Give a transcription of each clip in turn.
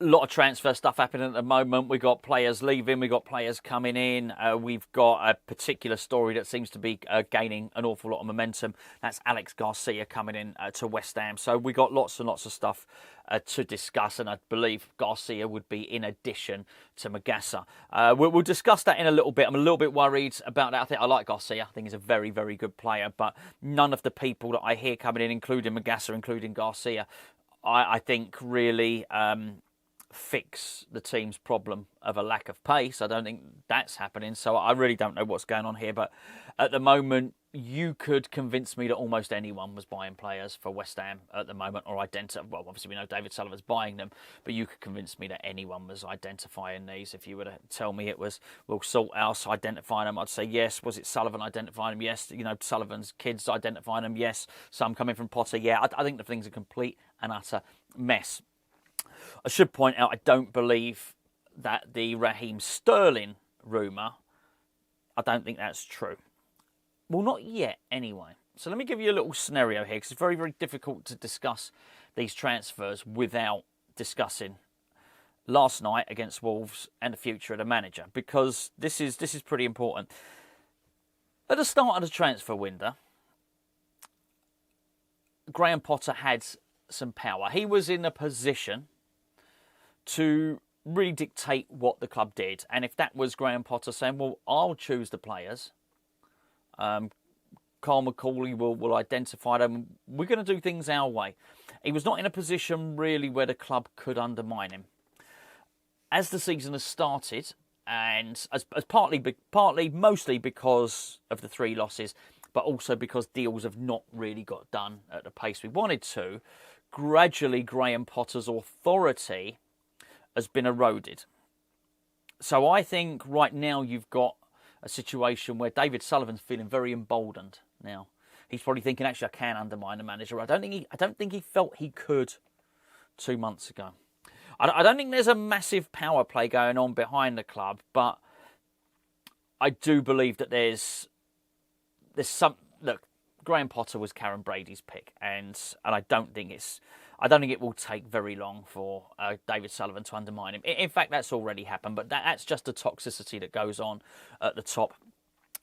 lot of transfer stuff happening at the moment. We've got players leaving, we've got players coming in. We've got a particular story that seems to be gaining an awful lot of momentum. That's Aleix Garcia coming in to West Ham. So we got lots and lots of stuff to discuss, and I believe Garcia would be in addition to Magassa. We'll discuss that in a little bit. I'm a little bit worried about that. I think I like Garcia. I think he's a very, very good player, but none of the people that I hear coming in, including Magassa, including Garcia, I think really fix the team's problem of a lack of pace. I don't think that's happening, so I really don't know what's going on here. But at the moment, you could convince me that almost anyone was buying players for West Ham at the moment, or well, obviously we know David Sullivan's buying them, but you could convince me that anyone was identifying these. If you were to tell me it was Will Salthouse identifying them, I'd say yes. Was it Sullivan identifying them? Yes. Sullivan's kids identifying them? Yes. Some coming from Potter? Yeah. I think the thing's a complete and utter mess. I should point out, I don't believe that the Raheem Sterling rumour, I don't think that's true. Well, not yet, anyway. So let me give you a little scenario here, because it's very, very difficult to discuss these transfers without discussing last night against Wolves and the future of the manager, because this is pretty important. At the start of the transfer window, Graham Potter had some power. He was in a position to really dictate what the club did. And if that was Graham Potter saying, well, I'll choose the players, Carl McCauley will identify them, we're going to do things our way. He was not in a position really where the club could undermine him. As the season has started, and as mostly because of the 3 losses, but also because deals have not really got done at the pace we wanted to, gradually Graham Potter's authority has been eroded. So I think right now you've got a situation where David Sullivan's feeling very emboldened now. He's probably thinking, actually, I can undermine the manager. I don't think he felt he could 2 months ago. I don't think there's a massive power play going on behind the club, but I do believe that there's some. Look, Graham Potter was Karen Brady's pick, and I don't think it will take very long for David Sullivan to undermine him. In fact, that's already happened, but that's just the toxicity that goes on at the top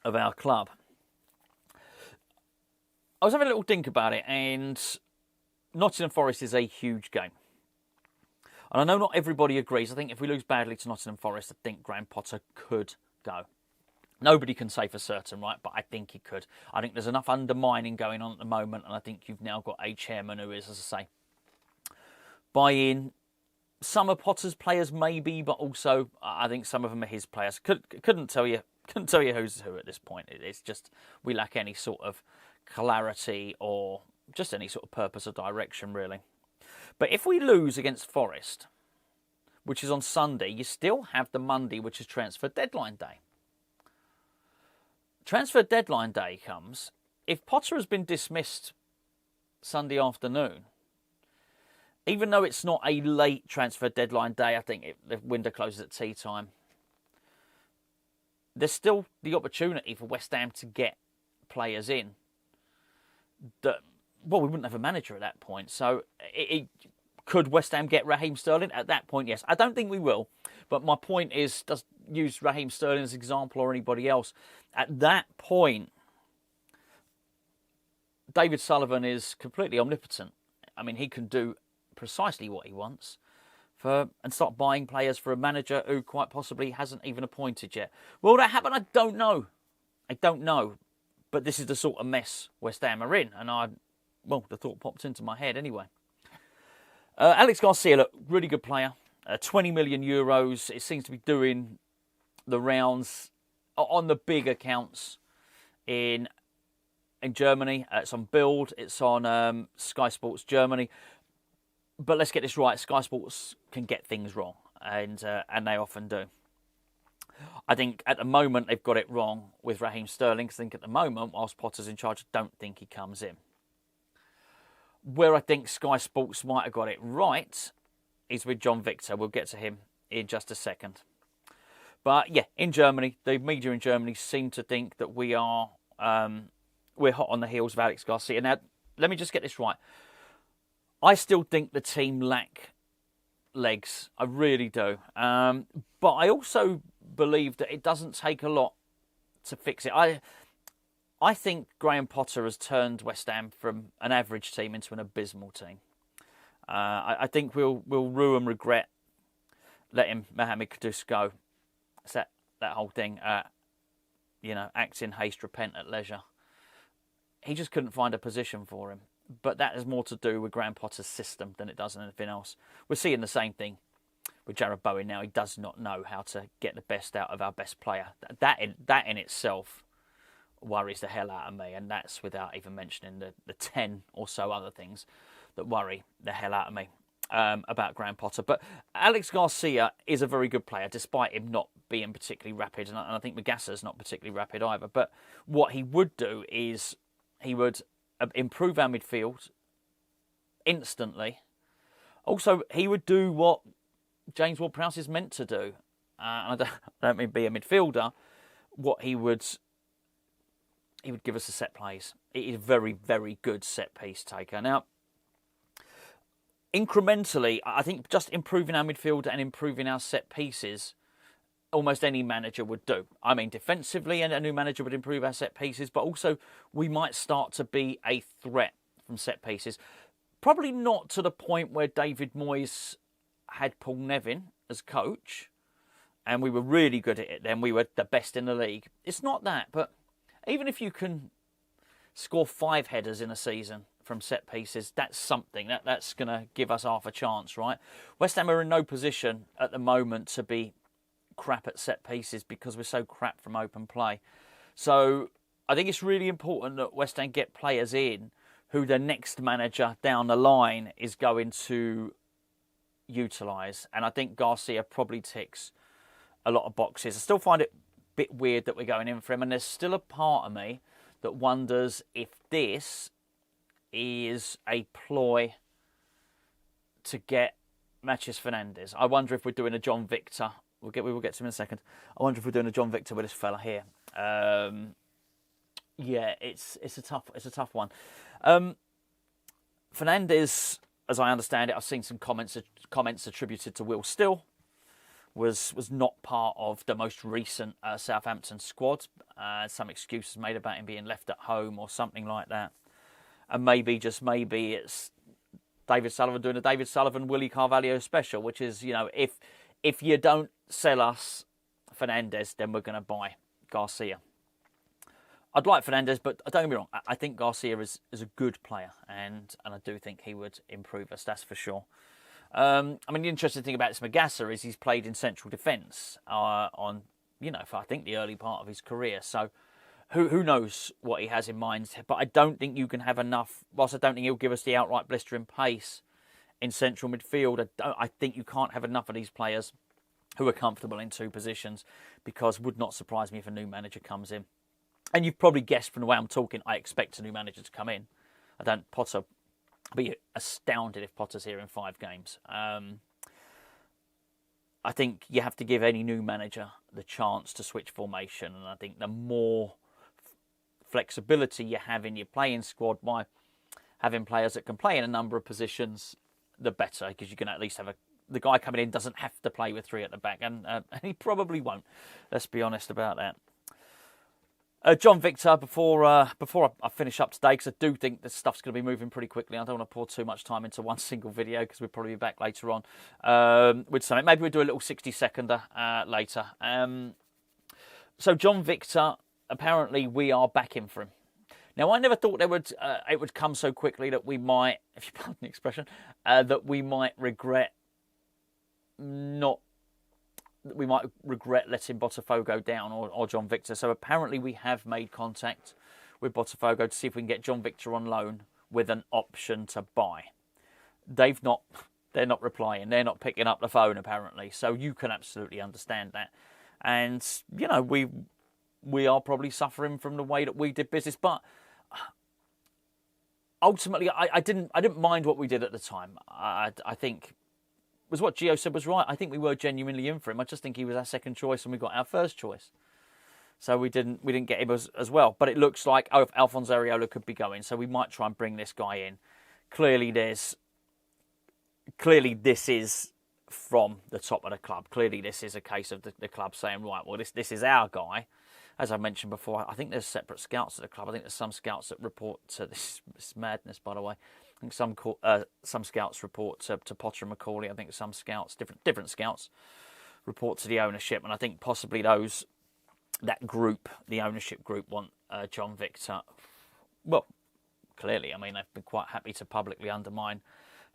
of our club. I was having a little think about it, and Nottingham Forest is a huge game. And I know not everybody agrees. I think if we lose badly to Nottingham Forest, I think Graham Potter could go. Nobody can say for certain, right? But I think he could. I think there's enough undermining going on at the moment, and I think you've now got a chairman who is, as I say, buying some of Potter's players, maybe, but also I think some of them are his players. Couldn't tell you who's who at this point. It's just we lack any sort of clarity or just any sort of purpose or direction, really. But if we lose against Forest, which is on Sunday, you still have the Monday, which is transfer deadline day. Transfer deadline day comes, if Potter has been dismissed Sunday afternoon, even though it's not a late transfer deadline day, I think the window closes at tea time, there's still the opportunity for West Ham to get players in that, well, we wouldn't have a manager at that point. So could West Ham get Raheem Sterling? At that point, yes. I don't think we will. But my point is, just use Raheem Sterling as an example or anybody else. At that point, David Sullivan is completely omnipotent. I mean, he can do precisely what he wants and start buying players for a manager who quite possibly hasn't even appointed yet. Will that happen? I don't know. But this is the sort of mess West Ham are in. And the thought popped into my head anyway. Aleix Garcia, look, really good player. 20 million euros. It seems to be doing the rounds on the big accounts in Germany. It's on Bild. It's on Sky Sports Germany. But let's get this right. Sky Sports can get things wrong, and they often do. I think at the moment they've got it wrong with Raheem Sterling. I think at the moment, whilst Potter's in charge, I don't think he comes in. Where I think Sky Sports might have got it right is with John Victor. We'll get to him in just a second. But yeah, in Germany, the media in Germany seem to think that we're hot on the heels of Aleix Garcia. Now, let me just get this right. I still think the team lack legs. I really do. But I also believe that it doesn't take a lot to fix it. I think Graham Potter has turned West Ham from an average team into an abysmal team. I think we'll rue and regret letting Mohamed Kudus go. It's that whole thing, act in haste, repent at leisure. He just couldn't find a position for him. But that has more to do with Graham Potter's system than it does anything else. We're seeing the same thing with Jared Bowen now. He does not know how to get the best out of our best player. That in itself worries the hell out of me, and that's without even mentioning the 10 or so other things that worry the hell out of me about Graham Potter. But Aleix Garcia is a very good player, despite him not being particularly rapid, and I think Magassa's not particularly rapid either. But what he would do is he would improve our midfield instantly. Also, he would do what James Ward-Prowse is meant to do. And I don't mean be a midfielder. What he would give us the set plays. He is a very, very good set piece taker. Now, incrementally, I think just improving our midfield and improving our set pieces, almost any manager would do. I mean, defensively, and a new manager would improve our set pieces, but also we might start to be a threat from set pieces. Probably not to the point where David Moyes had Paul Nevin as coach, and we were really good at it then. We were the best in the league. It's not that, but even if you can score 5 headers in a season from set pieces, that's something. That's going to give us half a chance, right? West Ham are in no position at the moment to be crap at set pieces because we're so crap from open play. So I think it's really important that West Ham get players in who the next manager down the line is going to utilise. And I think Garcia probably ticks a lot of boxes. I still find it a bit weird that we're going in for him, and there's still a part of me that wonders if this is a ploy to get Mathias Fernandes. I wonder if we're doing a John Victor. We will get to him in a second. I wonder if we're doing a John Victor with this fella here. Yeah, it's a tough one. Fernandes, as I understand it, I've seen some comments attributed to Will Still, was not part of the most recent Southampton squad. Some excuses made about him being left at home or something like that. And maybe, just maybe, it's David Sullivan doing a David Sullivan, Willie Carvalho special, which is, if you don't sell us Fernandes, then we're going to buy Garcia. I'd like Fernandes, but don't get me wrong, I think Garcia is a good player, and I do think he would improve us, that's for sure. The interesting thing about this Magassa is he's played in central defence for I think the early part of his career. So who knows what he has in mind? But I don't think you can have enough. Whilst I don't think he'll give us the outright blistering pace in central midfield, I think you can't have enough of these players who are comfortable in 2 positions, because it would not surprise me if a new manager comes in. And you've probably guessed from the way I'm talking, I expect a new manager to come in. Potter. Be astounded if Potter's here in 5 games. I think you have to give any new manager the chance to switch formation, and I think the more flexibility you have in your playing squad by having players that can play in a number of positions, the better, because you can at least have the guy coming in doesn't have to play with 3 at the back, and he probably won't. Let's be honest about that. John Victor, before I finish up today, because I do think this stuff's going to be moving pretty quickly. I don't want to pour too much time into one single video, because we'll probably be back later on with something. Maybe we'll do a little 60-seconder later. So John Victor, apparently we are backing for him. Now, I never thought it would come so quickly that we might, if you pardon the expression, that we might regret letting Botafogo down or John Victor. So apparently we have made contact with Botafogo to see if we can get John Victor on loan with an option to buy. They're not replying. They're not picking up the phone, apparently. So you can absolutely understand that. And, we are probably suffering from the way that we did business. But ultimately, I didn't mind what we did at the time. I think was what Gio said was right. I think we were genuinely in for him. I just think he was our second choice and we got our first choice. So we didn't get him as well. But it looks like Alphonse Areola could be going. So we might try and bring this guy in. Clearly this is from the top of the club. Clearly, this is a case of the club saying, right, well, this is our guy. As I mentioned before, I think there's separate scouts at the club. I think there's some scouts that report to this madness, by the way. I think some scouts report to Potter and Macaulay. I think some scouts, different scouts, report to the ownership, and I think possibly that group, the ownership group, want John Victor. Well, clearly, I mean, they've been quite happy to publicly undermine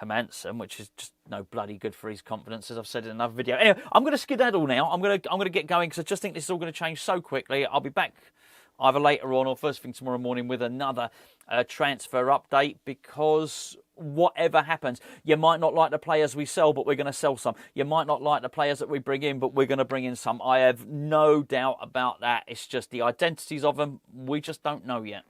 Hermansen, which is just no bloody good for his confidence, as I've said in another video. Anyway, I'm going to skedaddle now. I'm going to get going because I just think this is all going to change so quickly. I'll be back either later on or first thing tomorrow morning with another transfer update, because whatever happens, you might not like the players we sell, but we're going to sell some. You might not like the players that we bring in, but we're going to bring in some. I have no doubt about that. It's just the identities of them, we just don't know yet.